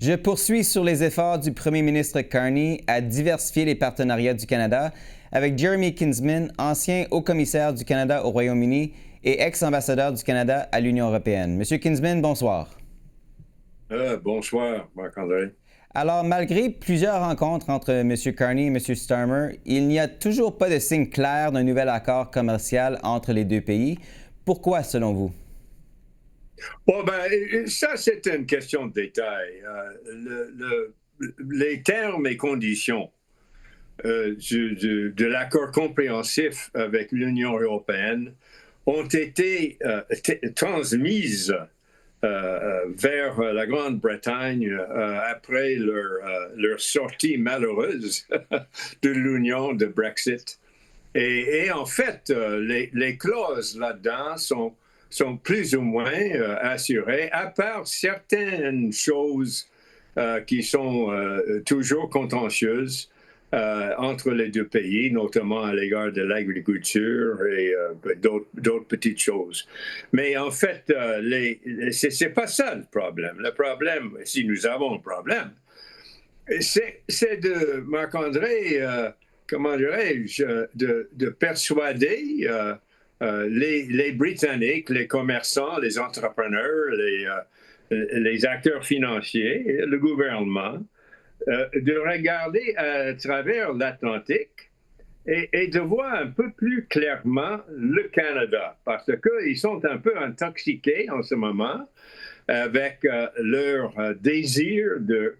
Je poursuis sur les efforts du premier ministre Carney à diversifier les partenariats du Canada avec Jeremy Kinsman, ancien haut-commissaire du Canada au Royaume-Uni et ex-ambassadeur du Canada à l'Union européenne. Monsieur Kinsman, bonsoir. Bonsoir, Marc-André. Alors, malgré plusieurs rencontres entre M. Carney et M. Starmer, il n'y a toujours pas de signe clair d'un nouvel accord commercial entre les deux pays. Pourquoi, selon vous? Ça, c'est une question de détail. Les termes et conditions de l'accord compréhensif avec l'Union européenne ont été transmises vers la Grande-Bretagne après leur sortie malheureuse de l'Union de Brexit. Et en fait, les clauses là-dedans sont plus ou moins assurées, à part certaines choses qui sont toujours contentieuses entre les deux pays, notamment à l'égard de l'agriculture et d'autres petites choses. Mais en fait, c'est pas ça le problème. Le problème, si nous avons un problème, c'est de, Marc-André, comment dirais-je, de persuader les Britanniques, les commerçants, les entrepreneurs, les acteurs financiers, le gouvernement, de regarder à travers l'Atlantique et de voir un peu plus clairement le Canada, parce qu'ils sont un peu intoxiqués en ce moment avec leur désir de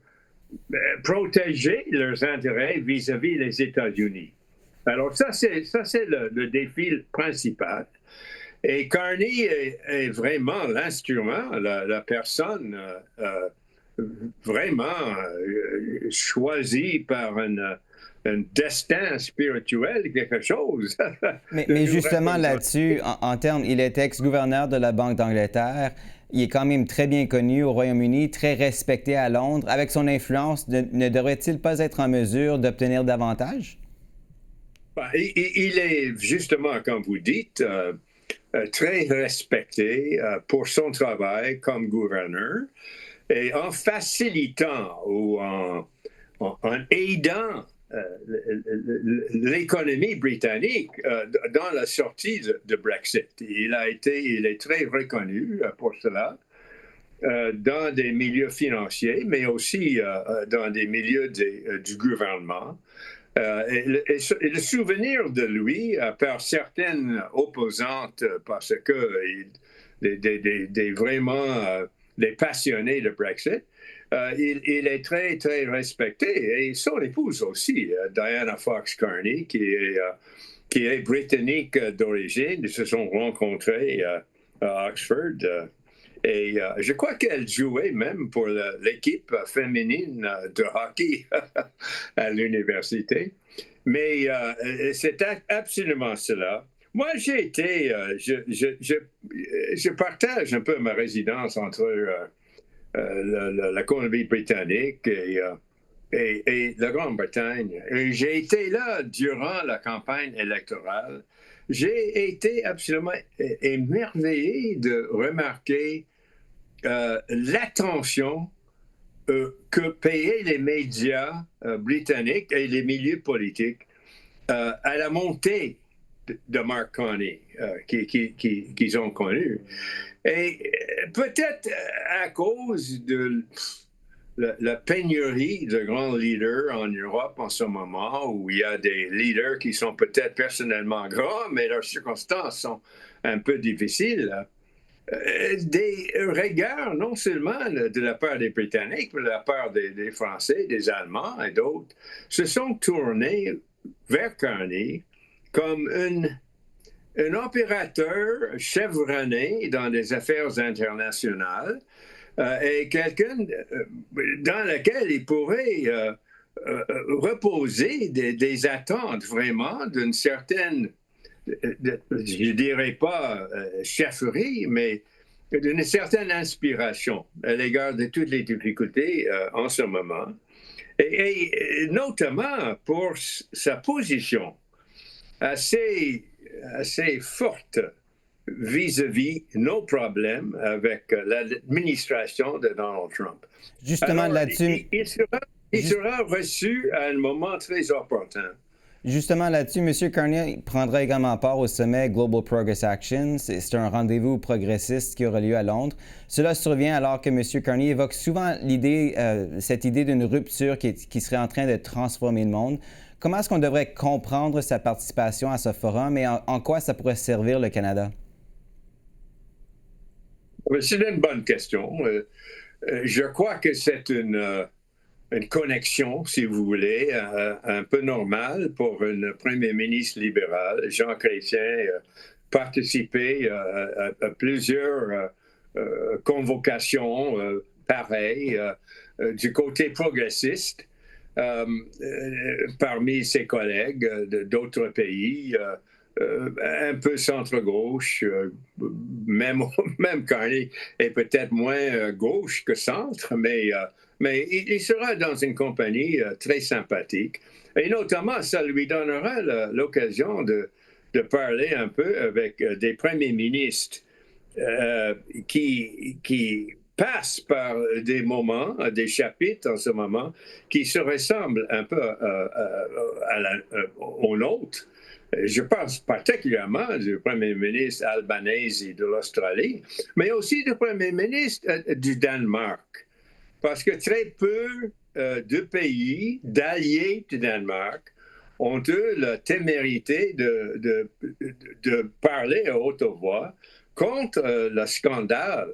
protéger leurs intérêts vis-à-vis des États-Unis. Alors ça, c'est le défi principal. Et Carney est vraiment l'instrument, la personne vraiment choisie par un destin spirituel, quelque chose. Mais justement là-dessus, en termes, il est ex-gouverneur de la Banque d'Angleterre. Il est quand même très bien connu au Royaume-Uni, très respecté à Londres. Avec son influence, ne devrait-il pas être en mesure d'obtenir davantage? Il est justement, comme vous dites, très respecté pour son travail comme gouverneur et en facilitant ou en aidant l'économie britannique dans la sortie de Brexit. Il est très reconnu pour cela dans des milieux financiers, mais aussi dans des milieux du gouvernement. Et le souvenir de lui, par certaines opposantes, parce que vraiment des passionnés de Brexit, il est très, très respecté. Et son épouse aussi, Diana Fox-Carney, qui est britannique d'origine. Ils se sont rencontrés à Oxford. Et je crois qu'elle jouait même pour l'équipe féminine de hockey à l'université. Mais c'est absolument cela. Moi, je partage un peu ma résidence entre la Colombie-Britannique et la Grande-Bretagne. J'ai été là durant la campagne électorale. J'ai été absolument émerveillé de remarquer l'attention que payaient les médias britanniques et les milieux politiques à la montée de Mark Carney qu'ils ont connu. Et peut-être à cause de la pénurie de grands leaders en Europe en ce moment, où il y a des leaders qui sont peut-être personnellement grands, mais leurs circonstances sont un peu difficiles. Des regards, non seulement de la part des Britanniques, mais de la part des Français, des Allemands et d'autres, se sont tournés vers Carney comme un opérateur chevronné dans les affaires internationales et quelqu'un dans lequel il pourrait reposer des attentes vraiment d'une certaine, je dirais pas chefferie, mais d'une certaine inspiration à l'égard de toutes les difficultés en ce moment, et notamment pour sa position assez forte vis-à-vis nos problèmes avec l'administration de Donald Trump. Justement Alors, là-dessus, il sera reçu à un moment très opportun. Justement là-dessus, M. Carney prendra également part au sommet Global Progress Action. C'est un rendez-vous progressiste qui aura lieu à Londres. Cela survient alors que M. Carney évoque souvent cette idée d'une rupture qui serait en train de transformer le monde. Comment est-ce qu'on devrait comprendre sa participation à ce forum et en quoi ça pourrait servir le Canada? C'est une bonne question. Je crois que c'est une connexion, si vous voulez, un peu normale pour un premier ministre libéral. Jean Chrétien participer à plusieurs convocations pareilles du côté progressiste parmi ses collègues d'autres pays. Un peu centre-gauche, même Carney est peut-être moins gauche que centre, mais il sera dans une compagnie très sympathique. Et notamment, ça lui donnera l'occasion de parler un peu avec des premiers ministres qui passent par des moments, des chapitres en ce moment, qui se ressemblent un peu aux nôtres. Je pense particulièrement du Premier ministre albanese de l'Australie, mais aussi du Premier ministre du Danemark. Parce que très peu de pays, d'alliés du Danemark, ont eu la témérité de parler à haute voix contre le scandale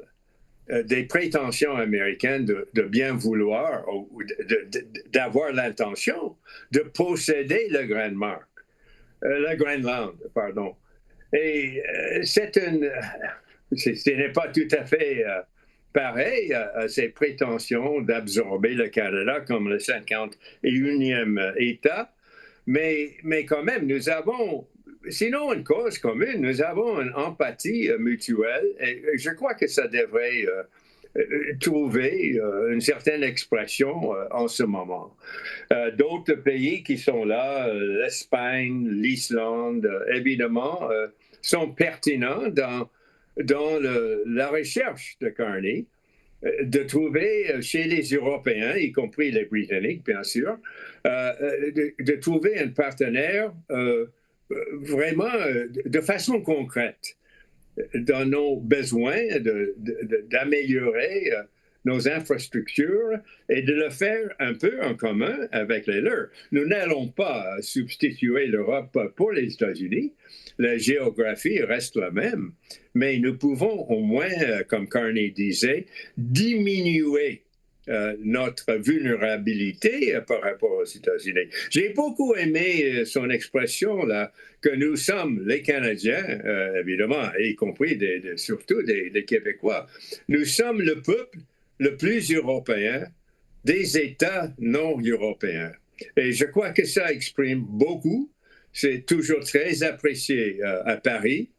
des prétentions américaines de bien vouloir ou d'avoir l'intention de posséder le Groenland, pardon. Et ce n'est pas tout à fait pareil à ces prétentions d'absorber le Canada comme le 51e État, mais quand même, nous avons, sinon une cause commune, nous avons une empathie mutuelle et je crois que ça devrait trouver une certaine expression en ce moment. D'autres pays qui sont là, l'Espagne, l'Islande, évidemment, sont pertinents dans la recherche de Carney, de trouver chez les Européens, y compris les Britanniques, bien sûr, de trouver un partenaire vraiment de façon concrète dans nos besoins d'améliorer nos infrastructures et de le faire un peu en commun avec les leurs. Nous n'allons pas substituer l'Europe pour les États-Unis. La géographie reste la même, mais nous pouvons au moins, comme Carney disait, diminuer notre vulnérabilité par rapport aux États-Unis. J'ai beaucoup aimé son expression là, que nous sommes les Canadiens, évidemment, y compris surtout des Québécois, nous sommes le peuple le plus européen des États non européens. Et je crois que ça exprime beaucoup. C'est toujours très apprécié à Paris,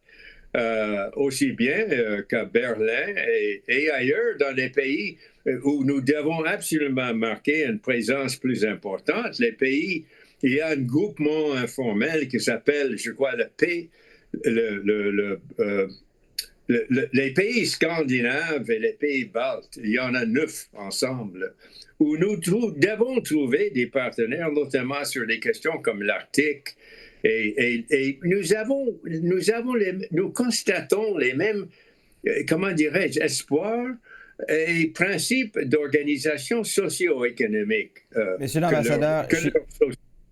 aussi bien qu'à Berlin et ailleurs dans les pays où nous devons absolument marquer une présence plus importante. Les pays, il y a un groupement informel qui s'appelle, je crois, les pays scandinaves et les pays baltes. Il y en a 9 ensemble, où nous devons trouver des partenaires, notamment sur des questions comme l'Arctique. Et nous constatons les mêmes, comment dirais-je, espoirs et principes d'organisation socio-économique. Monsieur l'ambassadeur,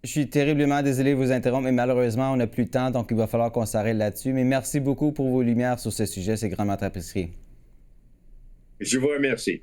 je suis terriblement désolé de vous interrompre, mais malheureusement, on n'a plus de temps, donc il va falloir qu'on s'arrête là-dessus. Mais merci beaucoup pour vos lumières sur ce sujet, c'est grandement apprécié. Je vous remercie.